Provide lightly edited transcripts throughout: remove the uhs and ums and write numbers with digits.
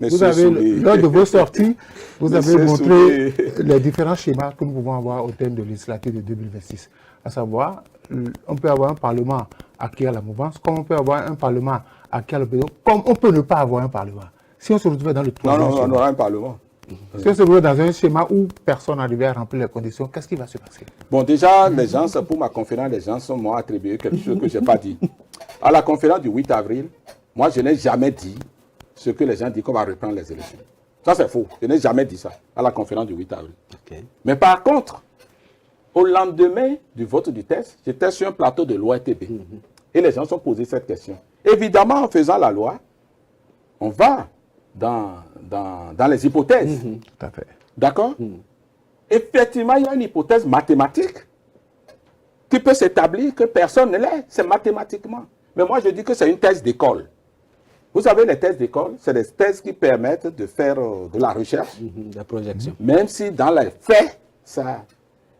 Vous avez, lors de vos sorties, vous avez montré les différents schémas que nous pouvons avoir au thème de législature de 2026. À savoir, on peut avoir un Parlement acquis à la mouvance, comme on peut avoir un Parlement acquis à l'opposition, comme on peut ne pas avoir un Parlement. Si on se retrouvait dans le troisième schéma... Non, on aura un Parlement. Si on se retrouvait dans un schéma où personne n'arrivait à remplir les conditions, qu'est-ce qui va se passer? Bon, déjà, les gens, pour ma conférence, les gens m'ont attribué quelque chose que je n'ai pas dit. À la conférence du 8 avril, moi, je n'ai jamais dit ce que les gens disent qu'on va reprendre les élections. Ça, c'est faux. Je n'ai jamais dit ça à la conférence du 8 avril. Okay. Mais par contre, au lendemain du vote du test, j'étais sur un plateau de l'ORTB. Et les gens se sont posés cette question. Évidemment, en faisant la loi, on va dans les hypothèses. Tout à fait. D'accord? Effectivement, il y a une hypothèse mathématique qui peut s'établir que personne ne l'est. C'est mathématiquement. Mais moi, je dis que c'est une thèse d'école. Vous savez, les thèses d'école, c'est des thèses qui permettent de faire de la recherche. La projection. Même si dans les faits, ça...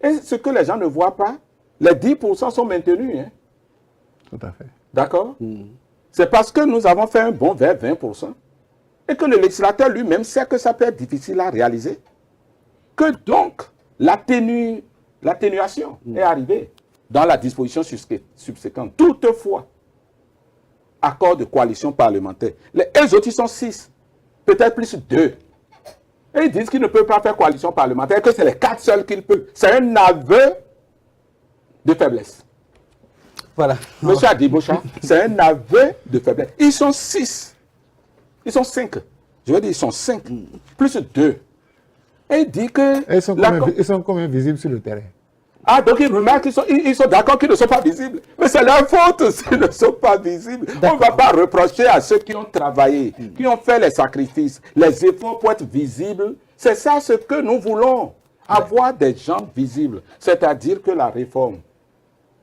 Et ce que les gens ne voient pas, les 10% sont maintenus. Hein. Tout à fait. D'accord? C'est parce que nous avons fait un bond vers 20% et que le législateur lui-même sait que ça peut être difficile à réaliser. Que donc, l'atténuation est arrivée dans la disposition subséquente. Toutefois, accord de coalition parlementaire. Les autres, ils sont 6, peut-être plus 2. Et ils disent qu'ils ne peuvent pas faire coalition parlementaire, que c'est les 4 seuls qu'ils peuvent. C'est un aveu de faiblesse. Voilà. Monsieur Adiboucha, c'est un aveu de faiblesse. Ils sont 6. Ils sont 5. Je veux dire, ils sont 5. Plus 2. Et il dit que... Ils sont combien visibles sur le terrain? Ah, donc ils remarquent qu'ils sont d'accord qu'ils ne sont pas visibles. Mais c'est leur faute s'ils ne sont pas visibles. On ne va pas reprocher à ceux qui ont travaillé, qui ont fait les sacrifices, les efforts pour être visibles. C'est ça ce que nous voulons. Avoir des gens visibles. C'est-à-dire que la réforme,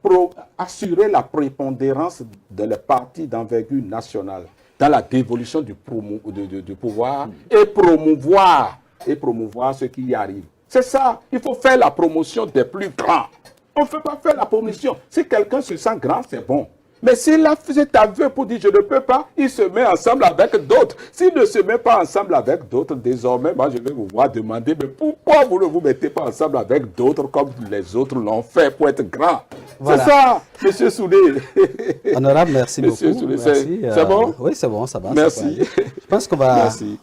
pour assurer la prépondérance des partis d'envergure nationale dans la dévolution du pouvoir et promouvoir ce qui y arrive. C'est ça, il faut faire la promotion des plus grands. On ne peut pas faire la promotion. Si quelqu'un se sent grand, c'est bon. Mais s'il a fait cet aveu pour dire je ne peux pas, il se met ensemble avec d'autres. S'il ne se met pas ensemble avec d'autres, désormais, moi je vais vous voir demander, mais pourquoi vous ne vous mettez pas ensemble avec d'autres comme les autres l'ont fait pour être grands? Voilà. C'est ça, monsieur Soudé. Honorable, merci beaucoup. Soudé, c'est bon? Oui, c'est bon, ça va. Merci. Je pense qu'on va... Merci.